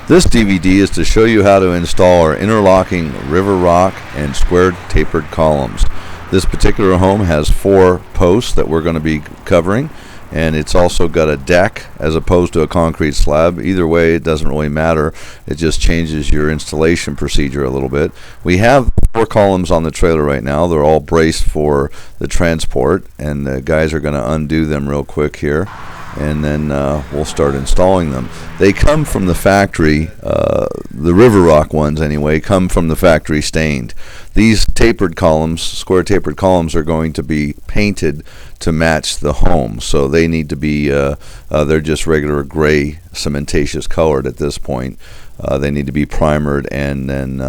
This DVD is to show you how to install our interlocking river rock and square tapered columns. This particular home has 4 posts that we're going to be covering, and it's also got a deck as opposed to a concrete slab. Either way, it doesn't really matter. It just changes your installation procedure a little bit. We have 4 columns on the trailer right now. They're all braced for the transport, and the guys are going to undo them real quick here, and then we'll start installing them. They come from the factory, the River Rock ones anyway, come from the factory stained. These tapered columns, square tapered columns, are going to be painted to match the home, so they need to be, they're just regular gray cementatious colored at this point. They need to be primered and then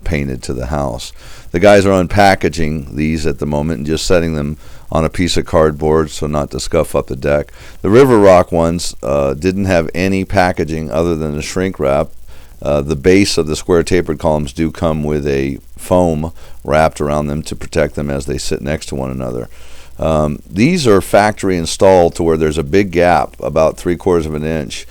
painted to the house. The guys are unpackaging these at the moment and just setting them on a piece of cardboard so not to scuff up the deck. The River Rock ones didn't have any packaging other than a shrink wrap. The base of the square tapered columns do come with a foam wrapped around them to protect them as they sit next to one another. These are factory installed to where there's a big gap, about 3/4 of an inch.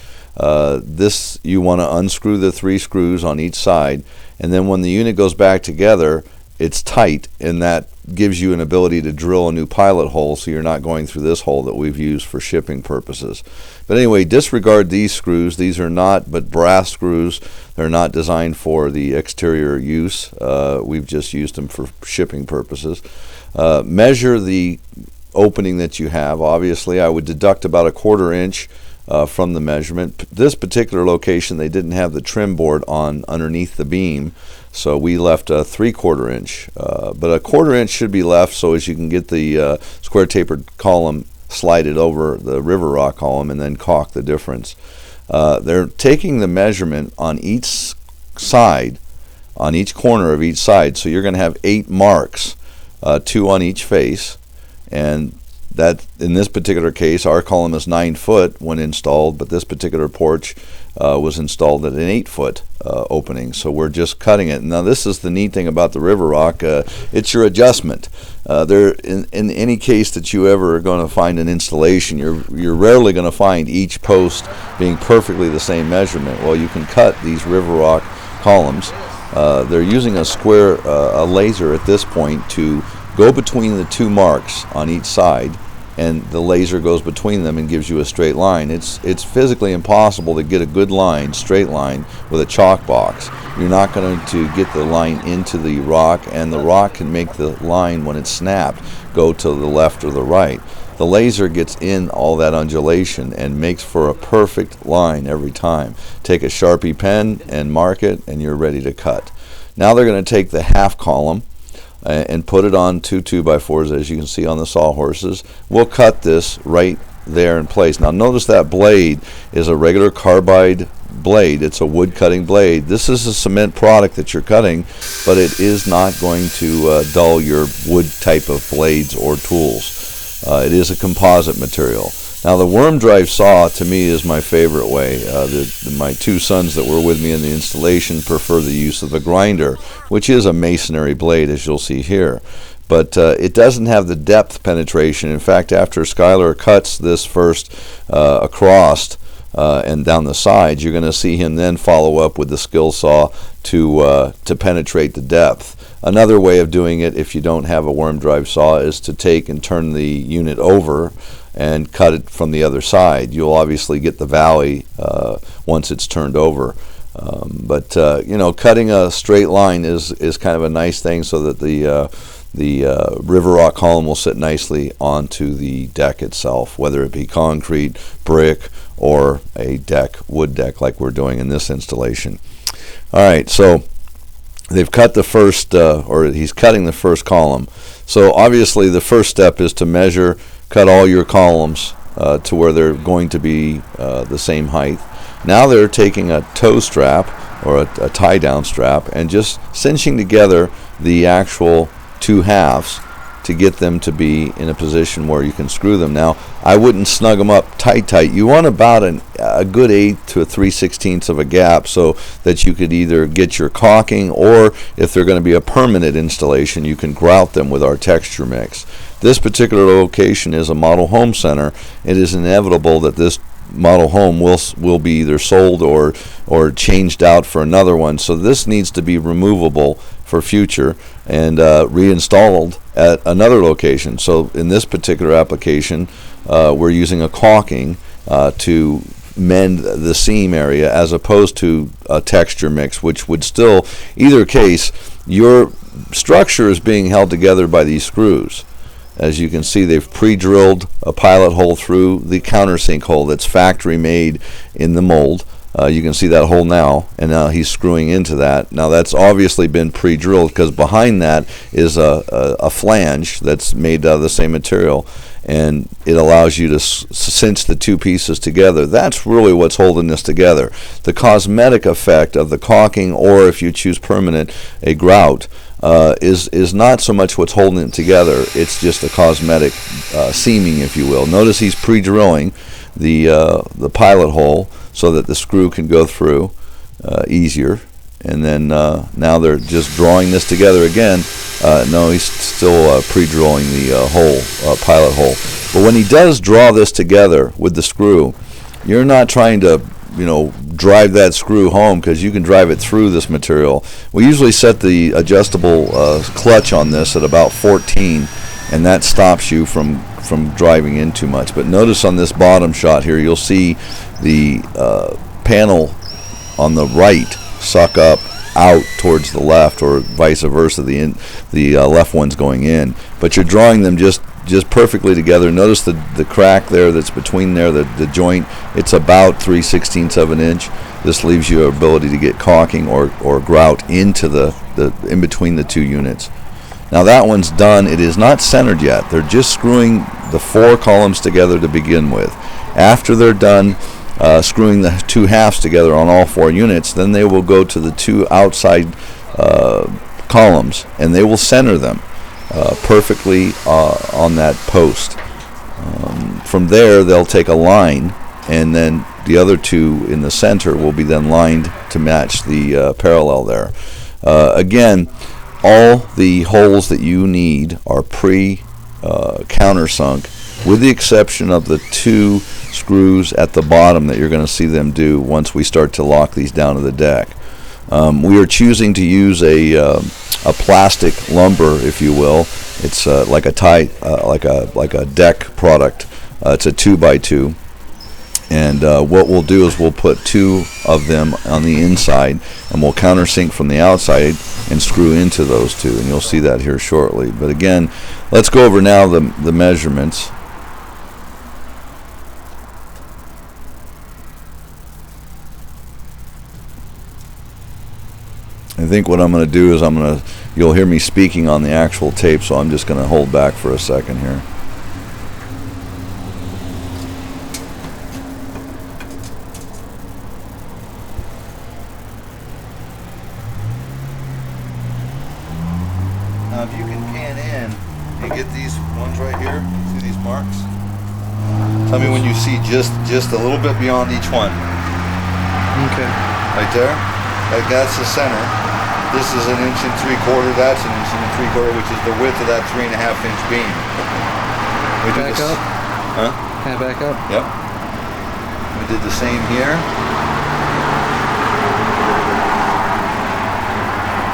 This, you want to unscrew the 3 screws on each side, and then when the unit goes back together, it's tight, and that gives you an ability to drill a new pilot hole, so you're not going through this hole that we've used for shipping purposes. But anyway, disregard these screws. These are not but brass screws. They're not designed for the exterior use. We've just used them for shipping purposes. Measure the opening that you have. Obviously, I would deduct about 1/4 inch from the measurement. This particular location, they didn't have the trim board on underneath the beam, so we left a 3/4 inch. But 1/4 inch should be left so as you can get the square tapered column slided over the River Rock column and then caulk the difference. They're taking the measurement on each side, on each corner of each side, so you're going to have 8 marks, 2 on each face, and that, in this particular case, our column is 9 foot when installed, but this particular porch was installed at an 8-foot opening, so we're just cutting it. Now, this is the neat thing about the River Rock. It's your adjustment. In any case that you ever are going to find an installation, you're rarely going to find each post being perfectly the same measurement. Well, you can cut these River Rock columns. They're using a laser at this point to go between the 2 marks on each side, and the laser goes between them and gives you a straight line. It's physically impossible to get a good line, straight line, with a chalk box. You're not going to get the line into the rock, and the rock can make the line, when it's snapped, go to the left or the right. The laser gets in all that undulation and makes for a perfect line every time. Take a Sharpie pen and mark it, and you're ready to cut. Now they're going to take the half column and put it on 2 2x4s, as you can see on the sawhorses. We'll cut this right there in place. Now notice that blade is a regular carbide blade. It's a wood cutting blade. This is a cement product that you're cutting, but it is not going to dull your wood type of blades or tools. It is a composite material. Now, the worm drive saw, to me, is my favorite way. My 2 sons that were with me in the installation prefer the use of a grinder, which is a masonry blade, as you'll see here. But it doesn't have the depth penetration. In fact, after Skylar cuts this first across and down the sides, you're going to see him then follow up with the skill saw to penetrate the depth. Another way of doing it, if you don't have a worm drive saw, is to take and turn the unit over and cut it from the other side. You'll obviously get the valley once it's turned over. But cutting a straight line is kind of a nice thing, so that the River Rock column will sit nicely onto the deck itself, whether it be concrete, brick, or a wood deck like we're doing in this installation. All right, so they've cut the first, or he's cutting the first column. So obviously the first step is to measure, cut all your columns to where they're going to be the same height. Now they're taking a toe strap or a tie down strap and just cinching together the actual 2 halves to get them to be in a position where you can screw them. Now, I wouldn't snug them up tight. You want about a good 1/8 to a 3/16 of a gap, so that you could either get your caulking, or if they're going to be a permanent installation, you can grout them with our texture mix. This particular location is a model home center. It is inevitable that this model home will be either sold or changed out for another one. So this needs to be removable for future and reinstalled at another location. So in this particular application, we're using a caulking to mend the seam area as opposed to a texture mix, which would still, either case, your structure is being held together by these screws. As you can see, they've pre-drilled a pilot hole through the countersink hole that's factory made in the mold. You can see that hole now, and now he's screwing into that. Now that's obviously been pre-drilled because behind that is a flange that's made out of the same material, and it allows you to cinch the two pieces together. That's really what's holding this together. The cosmetic effect of the caulking, or if you choose permanent, a grout, is not so much what's holding it together. It's just a cosmetic seaming, if you will. Notice he's pre-drilling the pilot hole so that the screw can go through easier. And then now they're just drawing this together again. No, he's still pre-drilling the pilot hole. But when he does draw this together with the screw, you're not trying to drive that screw home, because you can drive it through this material. We usually set the adjustable clutch on this at about 14, and that stops you from driving in too much. But notice on this bottom shot here, you'll see the panel on the right suck up out towards the left, or vice versa, the left one's going in, but you're drawing them just perfectly together. Notice the crack there that's between there, the joint, it's about 3/16 of an inch. This leaves you ability to get caulking or grout into the in between the two units. Now that one's done. It is not centered yet. They're just screwing the 4 columns together to begin with. After they're done screwing the 2 halves together on all 4 units, then they will go to the 2 outside columns, and they will center them perfectly on that post. From there, they'll take a line, and then the other 2 in the center will be then lined to match the parallel there. Again, all the holes that you need are countersunk, with the exception of the 2 screws at the bottom that you're going to see them do once we start to lock these down to the deck. We are choosing to use a plastic lumber, if you will. It's like a deck product. It's a 2x2, and what we'll do is we'll put 2 of them on the inside, and we'll countersink from the outside and screw into those 2, and you'll see that here shortly. But again, let's go over now the measurements. I think what I'm going to do is you'll hear me speaking on the actual tape, so I'm just going to hold back for a second here. Now if you can pan in and get these ones right here, see these marks? Tell me when you see just a little bit beyond each one. Okay. Right there? That's the center. This is 1 3/4 inches, that's 1 3/4 inches, which is the width of that 3.5 inch beam. We did Back up? Huh? Can I back up? Yep. We did the same here.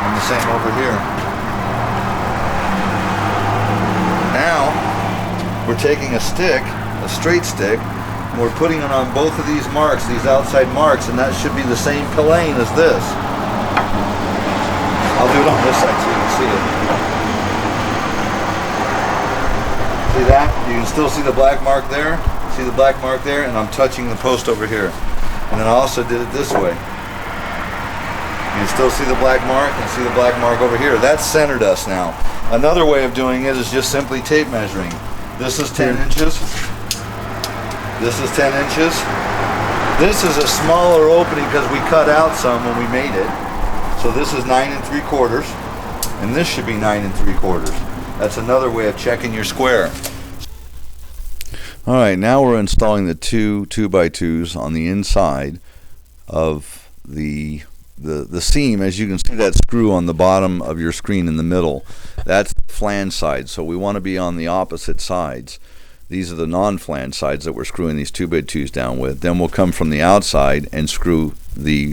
And the same over here. Now, we're taking a straight stick, and we're putting it on both of these marks, these outside marks, and that should be the same plane as this. I'll do it on this side so you can see it. See that? You can still see the black mark there. See the black mark there? And I'm touching the post over here. And then I also did it this way. You can still see the black mark and see the black mark over here. That's centered us now. Another way of doing it is just simply tape measuring. This is 10 inches. This is 10 inches. This is a smaller opening because we cut out some when we made it. So this is 9 3/4, and this should be 9 3/4. That's another way of checking your square. All right, now we're installing the 2 2x2s on the inside of the seam. As you can see, that screw on the bottom of your screen in the middle, that's the flange side. So we want to be on the opposite sides. These are the non-flange sides that we're screwing these 2x2s down with. Then we'll come from the outside and screw the